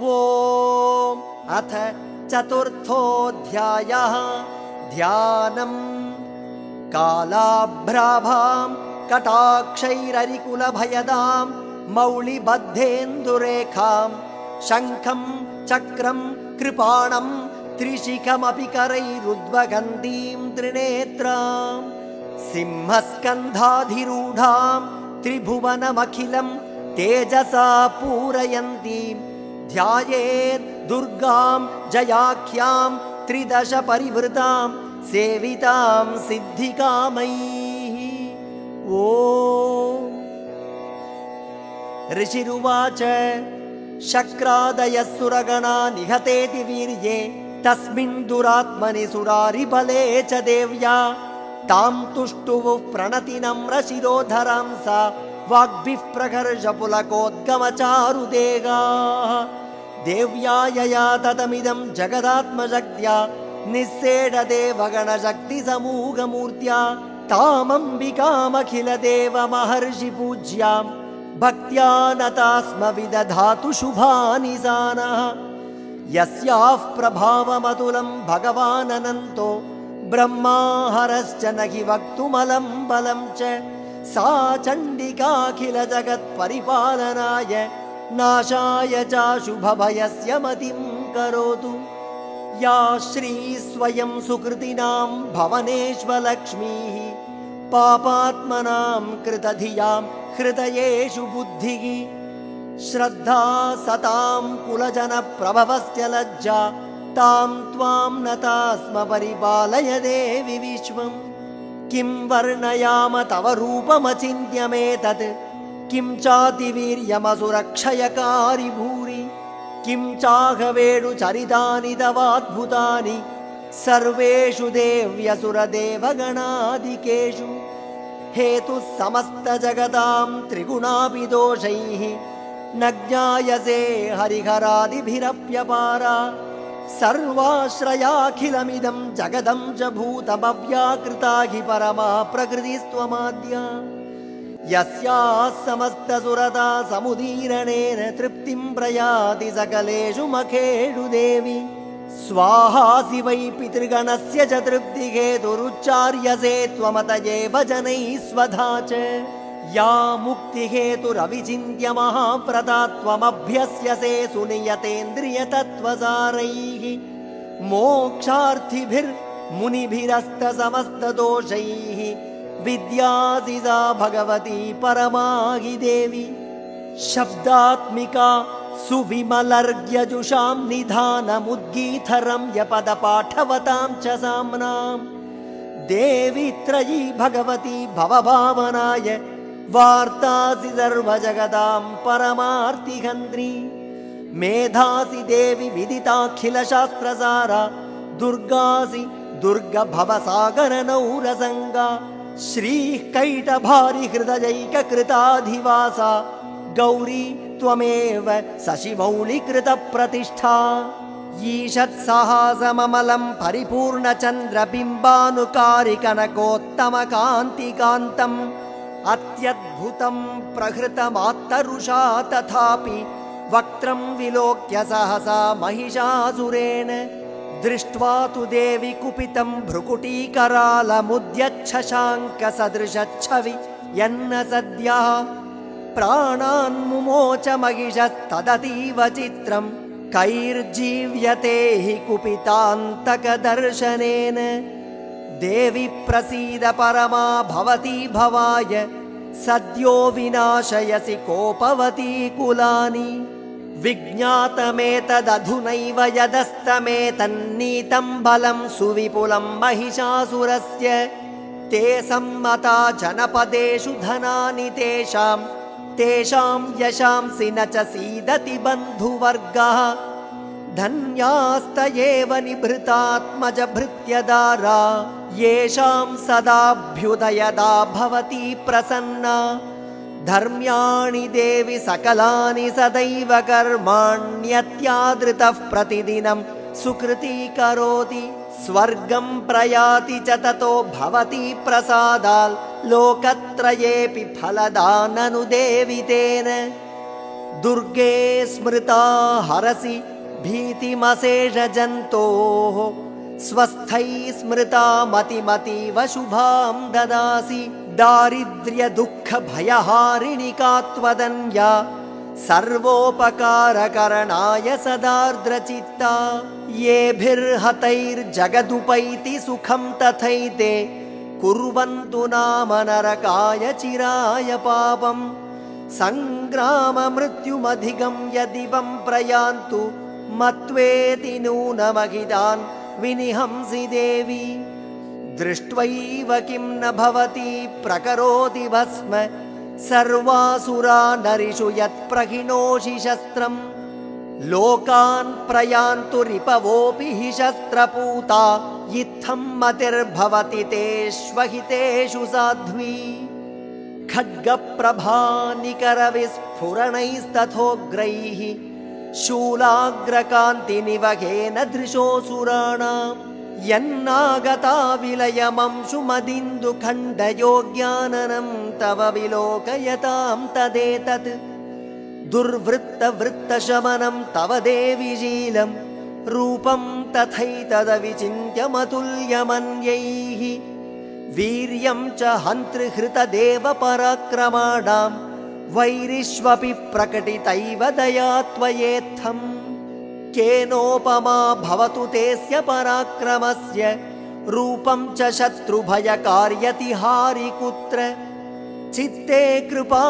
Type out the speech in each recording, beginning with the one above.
ॐ अथ चतुर्थोऽध्यायः ध्यानम्। कालाभ्राभां कटाक्षैररिकुलभयदां मौलिबद्धेन्दुरेखां शङ्खं चक्रं कृपाणं त्रिशिखमपि करैरुद्वगन्तीं त्रिनेत्रां सिंहस्कन्धाधिरूढां त्रिभुवनमखिलं तेजसा पूरयन्तीं ध्यायेत् दुर्गां जयाख्यां त्रिदश परिवृतां सेवितां सिद्धिकामैः। ॐ ऋषिरुवाच शक्रादयः सुरगणा निहतेति वीर्ये तस्मिन् दुरात्मनि सुरारिबले च देव्या तां तुष्टुवुः प्रणतिनम्रशिरोधरां सा वाग्भिः प्रकर्षपुलकोद्गमचारुदेगाः देव्या यया ततमिदं जगदात्मशक्त्या निस्सेडदेवगणशक्तिसमूहमूर्त्या तामम्बिकामखिलदेवमहर्षिपूज्यां भक्त्या नता स्म विदधातु शुभानि सानः। यस्याः प्रभावमतुलं भगवाननन्तो ब्रह्मा हरश्च न हि वक्तुमलं बलं च सा चण्डिकाखिल जगत्परिपालनाय नाशाय च शुभभयस्य मतिं करोतु। या श्री स्वयं सुकृतिनां भवनेष्वलक्ष्मीः पापात्मनां कृतधियां हृदयेषु बुद्धिः श्रद्धा सतां कुलजनप्रभवस्य लज्जा तां त्वां नता स्म परिपालय देवि विश्वम्। किं वर्णयाम तव रूपमचिन्त्यमेतत् किं चातिवीर्यमसुरक्षयकारि भूरि किं चाहवेणुचरितानि तवाद्भुतानि सर्वेषु देव्यसुरदेवगणादिकेषु। हेतुः समस्तजगतां त्रिगुणापि दोषैः न ज्ञायसे हरिहरादिभिरप्यपारा सर्वाश्रयाखिलमिदं जगदं च भूतमव्याकृता हि परमा प्रकृतिस्त्वमाद्या। यस्याः समस्तसुरता समुदीरणेन तृप्तिं प्रयाति सकलेषु मखेषु देवि स्वाहासि वै पितृगणस्य च तृप्तिहेतुरुच्चार्यसे त्वमत एव जनैः स्वधा च। या मुक्तिहेतुरविचिन्त्य महाव्रता त्वमभ्यस्यसे सुनियतेन्द्रियतत्त्वसारैः मोक्षार्थिभिर्मुनिभिरस्तसमस्तदोषैः विद्यासि सा भगवती परमा हि देवी। शब्दात्मिका सुविमलर्घ्यजुषां निधानमुद्गीतरं यपदपाठवतां च साम्नां देवी त्रयी भगवती भवभावनाय वार्तासि सर्वजगतां परमार्तिहन्त्री। मेधासि देवि विदिताखिलशास्त्रसारा दुर्गासि दुर्गभवसागरनौरसङ्गा श्रीः कैटभारिहृदयैककृताधिवासा गौरी त्वमेव शशिमौलिकृतप्रतिष्ठा। ईषत्सहासममलं परिपूर्णचन्द्रबिम्बानुकारिकनकोत्तमकान्तिकान्तम् अत्यद्भुतं प्रहृतमात्तरुषा तथापि वक्त्रं विलोक्य सहसा महिषासुरेण दृष्ट्वा तु देवि कुपितं भ्रुकुटीकरालमुद्यच्छशाङ्कसदृशच्छवि यन्न सद्यः प्राणान्मुमोच महिषस्तदतीव चित्रं कैर्जीव्यते हि कुपितान्तकदर्शनेन। देवि प्रसीद परमा भवती भवाय सद्यो विनाशयसि कोपवती कुलानि। विज्ञातमेतदधुनैव यदस्तमेतन्नीतं बलं सुविपुलं महिषासुरस्य ते सम्मता जनपदेषु धनानि तेषां यशांसि न च सीदति बन्धुवर्गः। धन्यास्त एव निभृतात्मजभृत्यदारा येषां सदाभ्युदयदा भवती प्रसन्ना। धर्म्याणि देवि सकलानि सदैव कर्माण्यत्यादृतः प्रतिदिनं सुकृती करोति स्वर्गं प्रयाति च ततो भवति प्रसादाल् लोकत्रयेऽपि फलदाननुदेवितेन दुर्गे स्मृता हरसि भीतिमशेषजन्तोः स्वस्थै स्मृता मतिमतीव शुभां ददासि दारिद्र्यदुःखभयहारिणि का त्वदन्या सर्वोपकारकरणाय सदार्द्रचित्ता येभिर्हतैर्जगदुपैति सुखं तथैते कुर्वन्तु नाम नरकाय चिराय पापं सङ्ग्राममृत्युमधिगम्य दिवं प्रयान्तु मत्वेति नूनमखिलान् विनिहंसि देवी दृष्ट्वैव किं न भवति प्रकरोति भस्म सर्वासुरा नरिषु यत्प्रहिणोषि शस्त्रम् लोकान् प्रयान्तु रिपवोऽपि हि शस्त्रपूता इत्थं मतिर्भवति तेष्वहितेषु साध्वी खड्गप्रभानिकरविस्फुरणैस्तथोग्रैः शूलाग्रकान्तिनिवहेन दृशोऽसुराणां यन्नागता विलयमंशुमदिन्दुखण्डयोग्याननं तव विलोकयतां तदेतत् दुर्वृत्तवृत्तशमनं तव देवि शीलं रूपं तथैतदविचिन्त्यमतुल्यमन्यैः वीर्यं च हन्तृहृतदेवपराक्रमाणां वैरिष्वपि प्रकटितैव दया त्वयेत्थम् केनोपमा भवतु तेस्य पराक्रमस्य रूपं च शत्रुभयकार्यतिहारि कुत्र चित्ते कृपा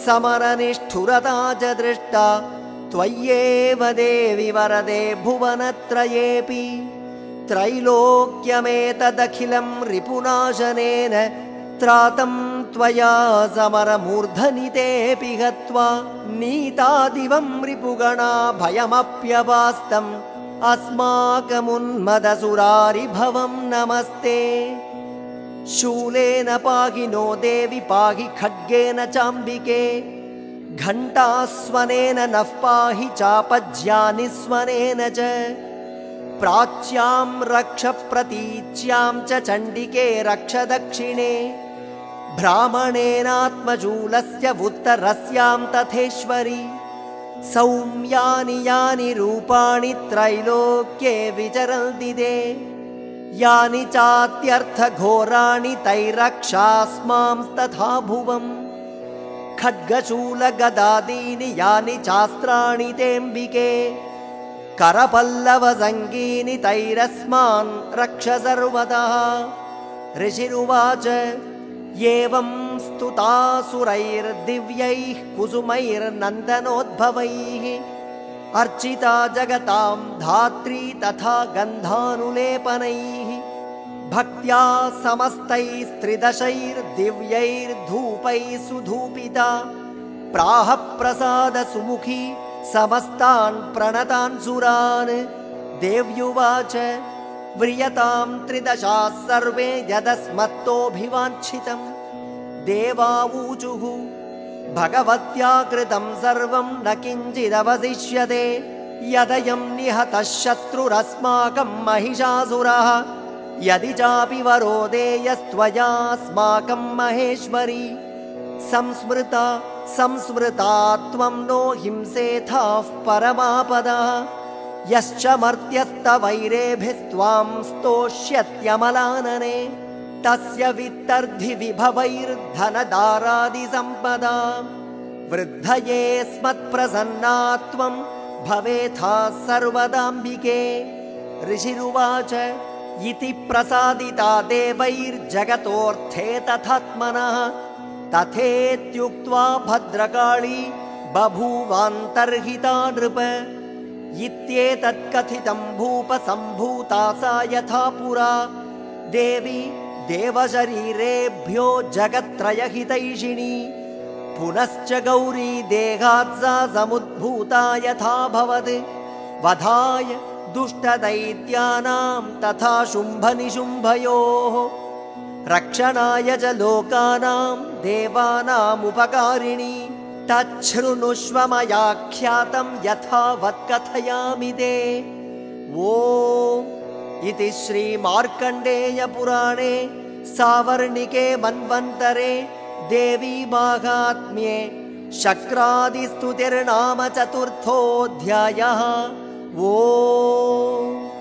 समरनिष्ठुरता च दृष्टा त्वय्येव देवि वरदे भुवनत्रयेऽपि त्रैलोक्यमेतदखिलं रिपुनाशनेन त्रातं त्वया समरमूर्धनितेऽपि गत्वा नीतादिवं रिपुगणा भयमप्यपास्तम् अस्माकमुन्मदसुरारिभवं नमस्ते शूलेन पाहि नो देवि पाहि खड्गेन चाम्बिके घण्टास्वनेन नः पाहि चापज्यानिस्वनेन च प्राच्यां रक्ष प्रतीच्यां च चण्डिके रक्ष दक्षिणे ब्राह्मणेनात्मशूलस्य उत्तरस्यां तथेश्वरि सौम्यानि यानि रूपाणि त्रैलोक्ये विचरन्ति ते यानि चात्यर्थघोराणि तैरक्षास्मांस्तथा भुवम् खड्गशूलगदादीनि यानि चास्त्राणि तेऽम्बिके करपल्लवसङ्गीनि तैरस्मान् रक्ष सर्वतः ऋषिरुवाच एवं स्तुतासुरैर्दिव्यैः कुसुमैर्नन्दनोद्भवैः अर्चिता जगतां धात्री तथा गन्धानुलेपनैः भक्त्या समस्तैस्त्रिदशैर्दिव्यैर्धूपैः सुधूपिता प्राह प्रसादसुमुखी समस्तान् प्रणतान् सुरान् देव्युवाच व्रियतां त्रिदशाः सर्वे यदस्मत्तोऽभिवाञ्छितं देवावूचुः भगवत्या कृतं सर्वं न किञ्चिदवशिष्यते यदयं निहतः शत्रुरस्माकं महिषासुरः यदि चापि वरो देयस्त्वयास्माकं महेश्वरी संस्मृता संस्मृता त्वं नो हिंसेथाः परमापदः यश्च मर्त्यस्तवैरेभिस्त्वां स्तोष्यत्यमलानने तस्य वित्तर्धिविभवैर्धनदारादिसम्पदा वृद्धये स्मत्प्रसन्ना त्वं भवेथा सर्वदाम्बिके ऋषिरुवाच इति प्रसादिता देवैर्जगतोऽर्थे तथात्मनः तथेत्युक्त्वा भद्रकाली बभूवान्तर्हिता नृप इत्येतत्कथितं भूपसम्भूता सा यथा पुरा देवी देवशरीरेभ्यो जगत्त्रयहितैषिणी पुनश्च गौरी देहात् सा समुद्भूता यथाभवत् वधाय दुष्टदैत्यानां तथा शुम्भनिशुम्भयोः रक्षणाय च लोकानां देवानामुपकारिणी तच्छृणुष्व मयाख्यातं यथावत् कथयामि ते ॐ इति श्रीमार्कण्डेयपुराणे सावर्णिके मन्वन्तरे देवी माहात्म्ये शक्रादिस्तुतिर्नाम चतुर्थोऽध्यायः। ओम्।